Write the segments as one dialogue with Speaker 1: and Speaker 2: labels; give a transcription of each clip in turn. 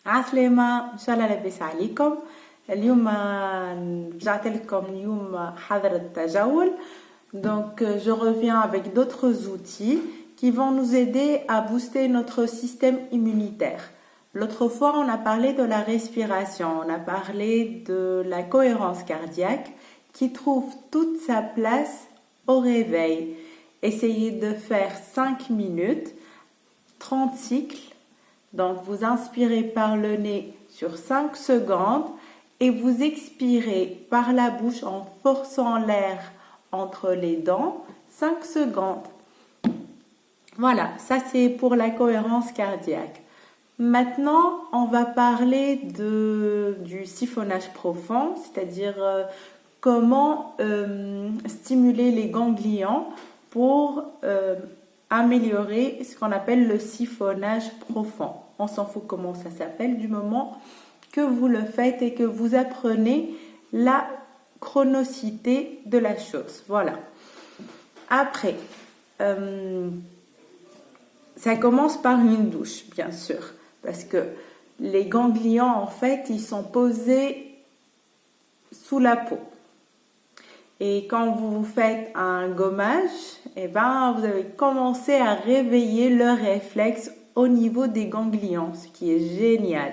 Speaker 1: عسلامة إن شاء الله لاباس عليكم. اليوم رجعت لكم اليوم حضرة تجول. Donc je reviens avec d'autres outils qui vont nous aider à booster notre système immunitaire. L'autre fois, on a parlé de la respiration, on a parlé de la cohérence cardiaque qui trouve toute sa place au réveil. Essayez de faire 5 minutes, 30 cycles. Donc vous inspirez par le nez sur 5 secondes et vous expirez par la bouche en forçant l'air entre les dents 5 secondes. Voilà, ça c'est pour la cohérence cardiaque. Maintenant, on va parler du siphonnage profond, c'est-à-dire comment stimuler les ganglions pour améliorer ce qu'on appelle le siphonnage profond. On s'en fout comment ça s'appelle du moment que vous le faites et que vous apprenez la chronicité de la chose. Voilà. Après, ça commence par une douche, bien sûr, parce que les ganglions, en fait, ils sont posés sous la peau. Et quand vous faites un gommage, eh ben, vous avez commencé à réveiller le réflexe au niveau des ganglions, ce qui est génial.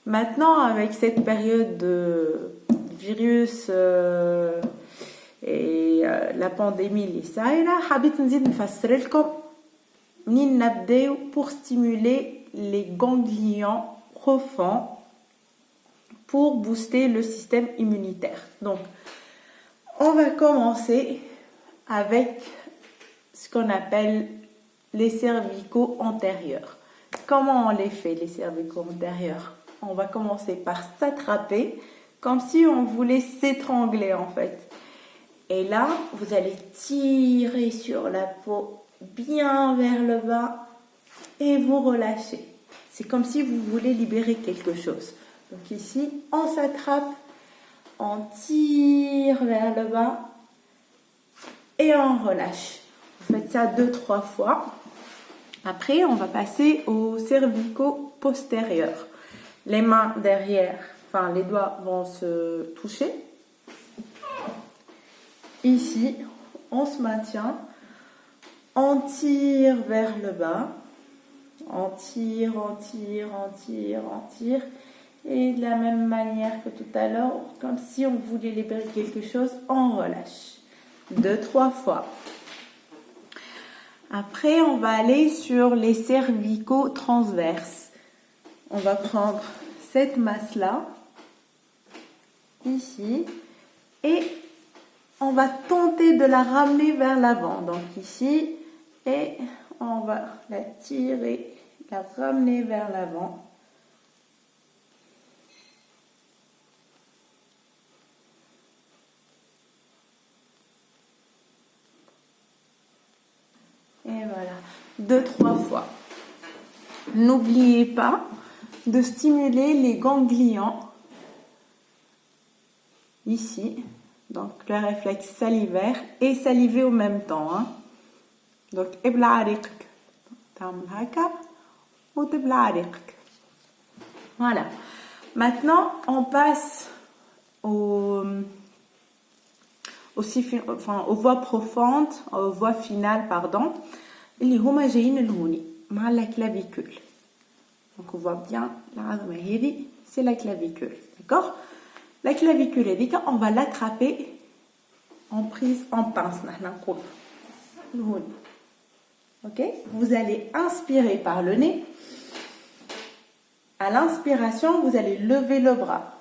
Speaker 1: Maintenant, avec cette période de virus et la pandémie اللي صايرة, حبيت نزيد نفسر لكم منين نبداو pour stimuler les ganglions profonds pour booster le système immunitaire. Donc, on va commencer avec ce qu'on appelle les cervicaux antérieurs. Comment on les fait, les cervicaux antérieurs? On va commencer par s'attraper comme si on voulait s'étrangler en fait. Et là, vous allez tirer sur la peau bien vers le bas et vous relâchez. C'est comme si vous voulez libérer quelque chose. Donc ici, on s'attrape, on tire vers le bas et on relâche. Vous faites ça 2-3 fois. Après, on va passer aux cervicaux postérieurs. Les mains derrière, enfin les doigts vont se toucher. Ici, on se maintient. On tire vers le bas. On tire, on tire, on tire, on tire. Et de la même manière que tout à l'heure, comme si on voulait libérer quelque chose, on relâche. 2-3 fois. Après, on va aller sur les cervicaux transverses. On va prendre cette masse-là, ici, et on va tenter de la ramener vers l'avant. Donc ici, et on va la tirer, la ramener vers l'avant. Et voilà, 2-3 fois. N'oubliez pas de stimuler les ganglions ici, donc le réflexe salivaire et saliver au même temps. Hein. Donc, voilà. Maintenant, on passe aux voies profondes, aux voies finales, pardon. اللي هما جايين لهوني مع la clavicule. Donc on voit bien العظمة هذه, c'est la clavicule, d'accord? La clavicule هذيك, on va l'attraper en prise en pince. Ok? Vous allez inspirer par le nez. À l'inspiration, vous allez lever le bras.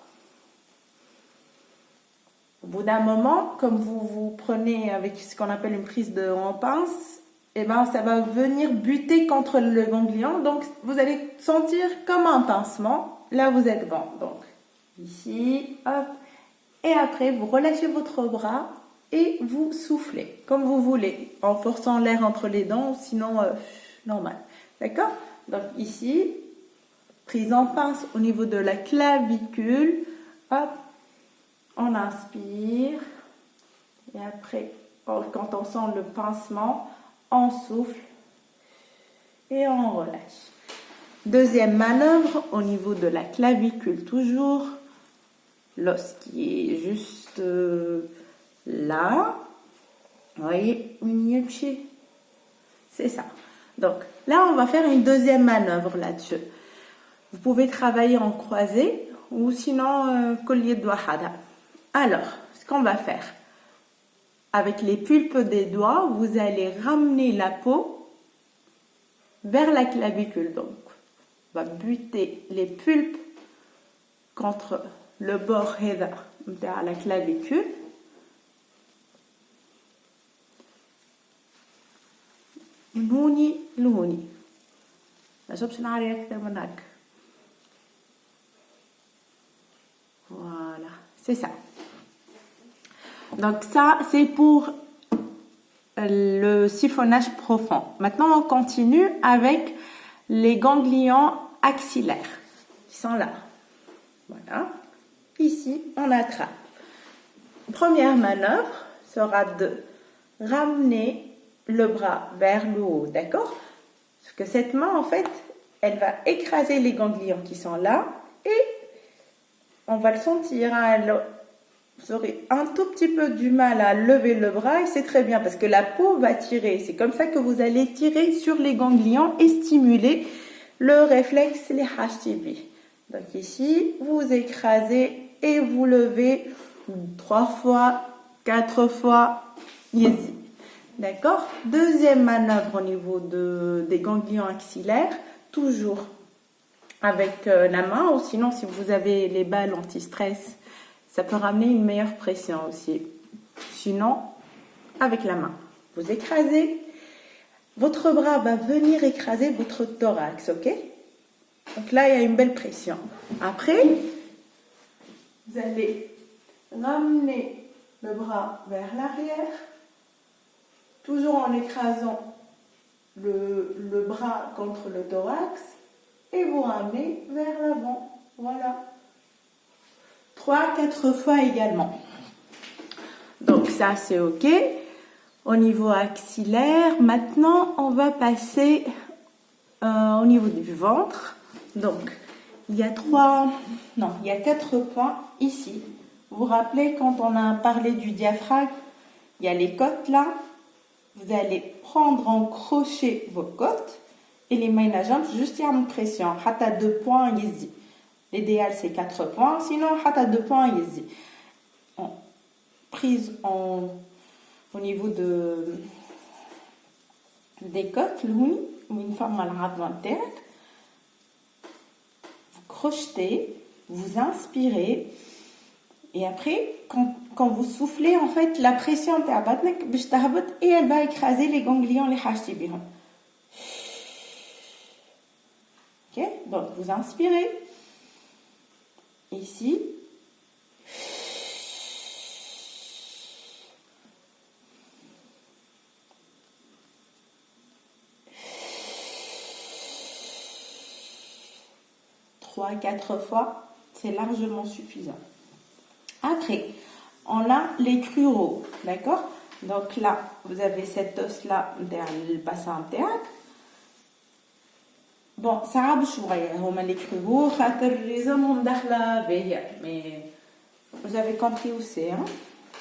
Speaker 1: Au bout d'un moment, comme vous prenez avec ce qu'on appelle une prise en pince, et ben ça va venir buter contre le ganglion. Donc, vous allez sentir comme un pincement. Là, vous êtes bon. Donc, ici, hop. Et après, vous relâchez votre bras et vous soufflez comme vous voulez, en forçant l'air entre les dents, sinon normal. D'accord? Donc, ici, prise en pince au niveau de la clavicule. Hop. On inspire. Et après, quand on sent le pincement, on souffle et on relâche. Deuxième manœuvre au niveau de la clavicule toujours. L'os qui est juste là. Vous voyez, c'est ça. Donc là, on va faire une deuxième manœuvre là-dessus. Vous pouvez travailler en croisé ou sinon collier de wahada. Alors, ce qu'on va faire, avec les pulpes des doigts, vous allez ramener la peau vers la clavicule. Donc, on va buter les pulpes contre le bord de la clavicule. من هوني لهوني ما شوفش نعري أكثر من هكا. Voilà, c'est ça. Donc ça, c'est pour le siphonnage profond. Maintenant, on continue avec les ganglions axillaires qui sont là. Voilà. Ici, on attrape. Première manœuvre sera de ramener le bras vers le haut, d'accord? Parce que cette main, en fait, elle va écraser les ganglions qui sont là et on va le sentir. Vous aurez un tout petit peu du mal à lever le bras et c'est très bien parce que la peau va tirer. C'est comme ça que vous allez tirer sur les ganglions et stimuler le réflexe les HTB. Donc ici, vous écrasez et vous levez 3 fois, 4 fois, easy. D'accord? Deuxième manœuvre au niveau des ganglions axillaires, toujours avec la main ou sinon si vous avez les balles anti-stress, ça peut ramener une meilleure pression aussi. Sinon, avec la main, vous écrasez, votre bras va venir écraser votre thorax, ok? Donc là, il y a une belle pression. Après, vous allez ramener le bras vers l'arrière, toujours en écrasant le bras contre le thorax et vous ramenez vers l'avant. Voilà. 3-4 fois également. Donc ça, c'est OK. Au niveau axillaire, maintenant, on va passer au niveau du ventre. Donc, il y a 4 points ici. Vous vous rappelez quand on a parlé du diaphragme, il y a les côtes là. Vous allez prendre en crochet vos côtes et les mains à jambe juste à une pression. Hata 2 points easy. L'idéal c'est 4 points, sinon hata 2 points easy. Prise au niveau des côtes, l'ouni, ou une forme à la vous crochetez, vous inspirez. Et après, quand vous soufflez, en fait, la pression et elle va écraser les ganglions, les HTB. Ok? Donc, vous inspirez. Ici. Trois, 4 fois, c'est largement suffisant. Après, on a les crureaux, d'accord? Donc là, vous avez cet os-là derrière le bassin théâtre. Bon, ça a بشوية هما les crureaux خاطر les hommes داخلة باهية mais vous avez compris où c'est hein?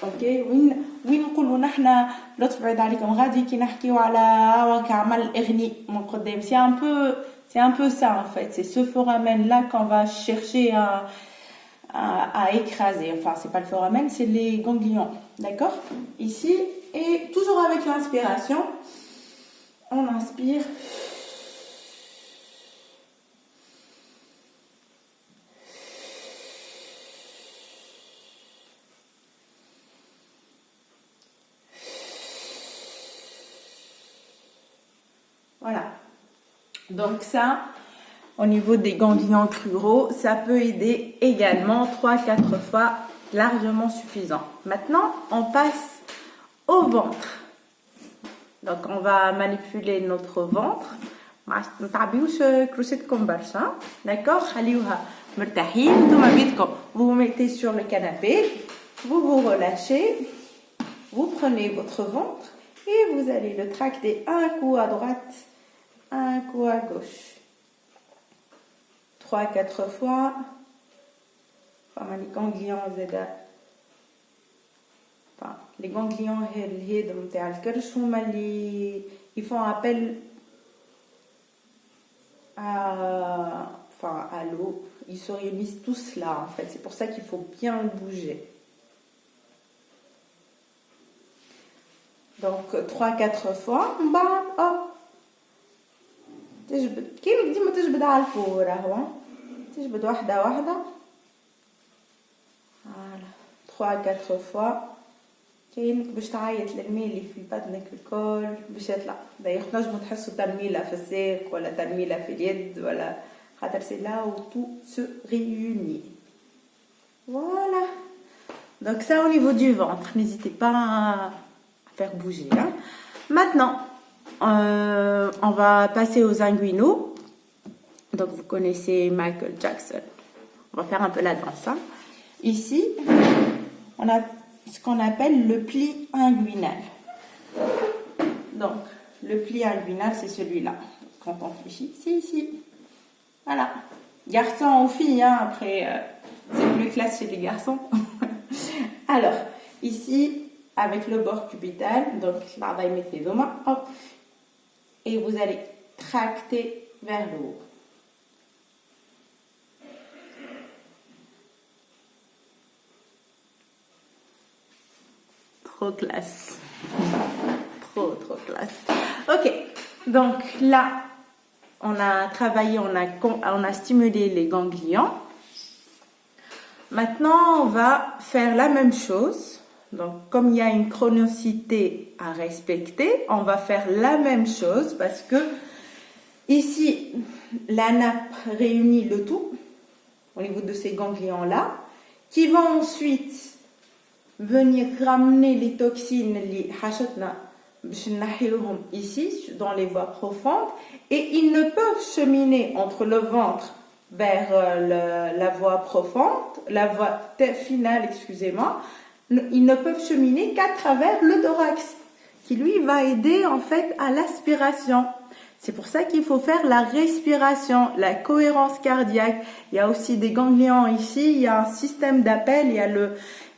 Speaker 1: OK وين نقولوا نحنا لطف بعيد عليكم غادي كي نحكيو على كعمل اغني من قدام c'est un peu ça en fait, c'est ce foramen là qu'on va chercher à écraser. Enfin, c'est pas le foramen, c'est les ganglions. D'accord? Ici, et toujours avec l'inspiration, on inspire. Voilà. Donc ça, au niveau des ganglions cruraux, ça peut aider également 3-4 fois, largement suffisant. Maintenant, on passe au ventre. Donc, on va manipuler notre ventre. D'accord? Vous vous mettez sur le canapé, vous vous relâchez, vous prenez votre ventre et vous allez le tracter un coup à droite, un coup à gauche. 3-4 fois. Enfin, les ganglions, les ganglions, ils font appel à l'eau. Ils se réunissent tous là, en fait. C'est pour ça qu'il faut bien le bouger. Donc, 3-4 fois. كيف ديما تجبد على الفور اهو تجبد واحدة فوالا 3-4 fois كاينك باش تعيط للميلي في بدنك الكل باش يطلع دايوغ نجمو تحسوا تنميلة في الساق ولا تنميلة في اليد ولا خاطر سي لا و تو سو ريوني voilà donc ça au niveau du ventre n'hésitez pas à faire bouger hein. Maintenant on va passer aux inguinaux. Donc vous connaissez Michael Jackson. On va faire un peu la danse. Hein. Ici, on a ce qu'on appelle le pli inguinal. Donc le pli inguinal, c'est celui-là. Quand on fléchit, c'est ici. Voilà. Garçon ou fille, hein, après c'est plus classe chez les garçons. Alors, ici, avec le bord cubital, donc là, vous mettez les deux mains, hop. Et vous allez tracter vers le haut. Trop classe. Trop classe. Ok, donc là, on a travaillé, on a stimulé les ganglions. Maintenant, on va faire la même chose. Donc, comme il y a une chronicité à respecter, on va faire la même chose parce que ici, la nappe réunit le tout au niveau de ces ganglions-là qui vont ensuite venir ramener les toxines ici, dans les voies profondes et ils ne peuvent cheminer entre le ventre vers la voie profonde, la voie finale, excusez-moi, ils ne peuvent cheminer qu'à travers le thorax, qui lui va aider en fait à l'aspiration. C'est pour ça qu'il faut faire la respiration, la cohérence cardiaque. Il y a aussi des ganglions ici, il y a un système d'appel, il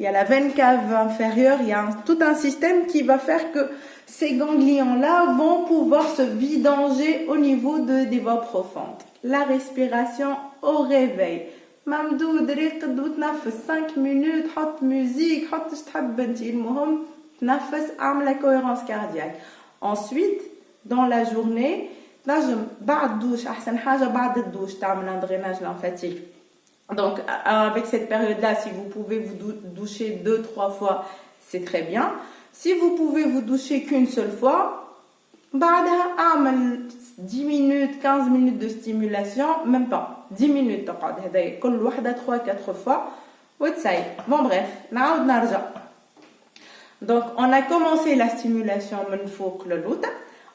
Speaker 1: y a la veine cave inférieure, il y a tout un système qui va faire que ces ganglions-là vont pouvoir se vidanger au niveau des voies profondes. La respiration au réveil. ممدود ريقد وتنفس 5 minutes حط musique حط اش تحب انت المهم تنفس اعمل la cohérence cardiaque. Ensuite dans la journée نجم بعد douche احسن حاجه بعد الدوش تعمل un drainage lymphatique. Donc avec cette période là si vous pouvez vous doucher 2-3 fois c'est très bien. Si vous pouvez vous doucher qu'une seule fois بعدها اعمل 10 minutes 15 minutes de stimulation même pas 10 minutes تقعد هذايا كل وحده 3-4 fois وتصاي. Bon bref نعاود نرجع. Donc on a commencé la stimulation من فوق للوطا,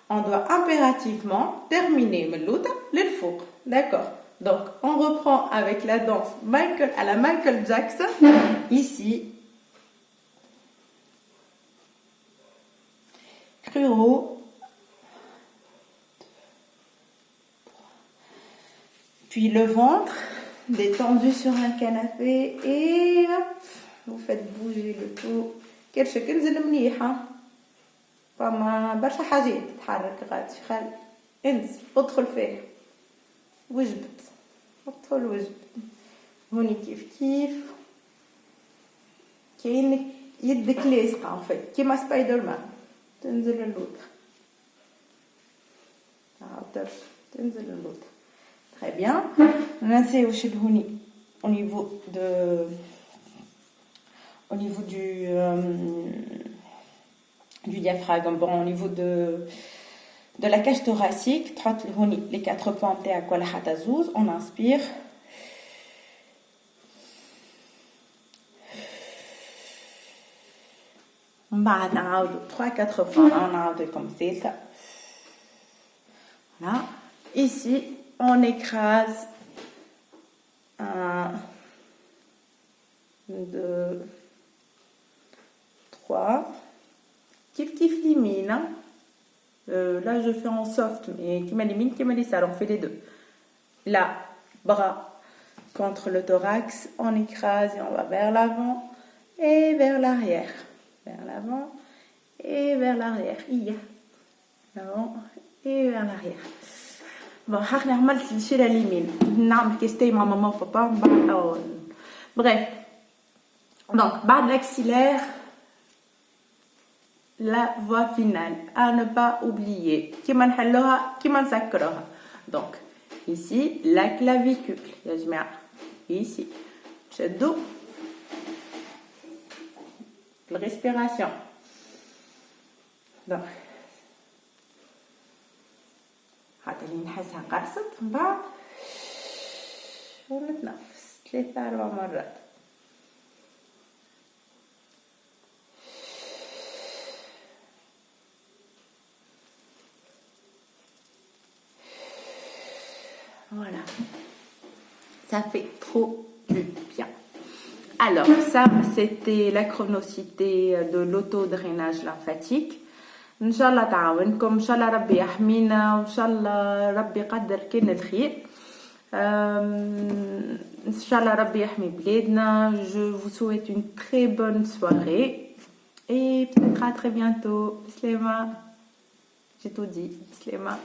Speaker 1: on doit impérativement terminer من اللوطا للفوق. D'accord. Donc on reprend avec la danse à la Michael Jackson ici. Cruro. Puis le ventre détendu sur un canapé et hop, vous faites bouger le tout. كل شكل زل منيحة. فما برشا حاجات تتحرك غادي خل انس ادخل فيه. وجبت. ادخل وجبت. هوني كيف كأنك يدك لاصقة en fait كيما سبايدر مان. تنزل اللوطة. تنزل اللوطة. Très bien. Lancez au chibhouni au niveau du diaphragme, bon, au niveau de la cage thoracique, les 4 pentes à quoi la hatazouz, on inspire. On va 3-4 fois, on a comme ça. Voilà. Ici, on écrase 1, 2, 3. Kif limine. Là, je fais en soft, mais qui m'élimine, qui me laisse. Alors, on fait les deux. Là, bras contre le thorax, on écrase et on va vers l'avant et vers l'arrière. Vers l'avant et vers l'arrière. L'avant et vers l'arrière. Bon, احنا عملت الشيله اليمين نعمل كيستي مع ماما وبابا bref. Donc, بعد l'axillaire, la voix finale à ne pas oublier. كيما نحلوها كيما نسكروها. Donc, ici, la clavicule. يا جماعة. Ici. شدوا. La respiration. Donc. حتى اللي نحسها قرصت من بعد ونتنفس 3-4 مرات. Voilà, ça fait trop du bien. Alors, ça, c'était la chronicité de l'autodrainage lymphatique. Inch'Allah تعاونكم, Inch'Allah ربي يحمينا, Inch'Allah ربي يقدر كان الخير. Inch'Allah ربي يحمي بلادنا. Je vous souhaite une très bonne soirée et peut-être à très bientôt. Bislema, j'ai tout dit. Bislema.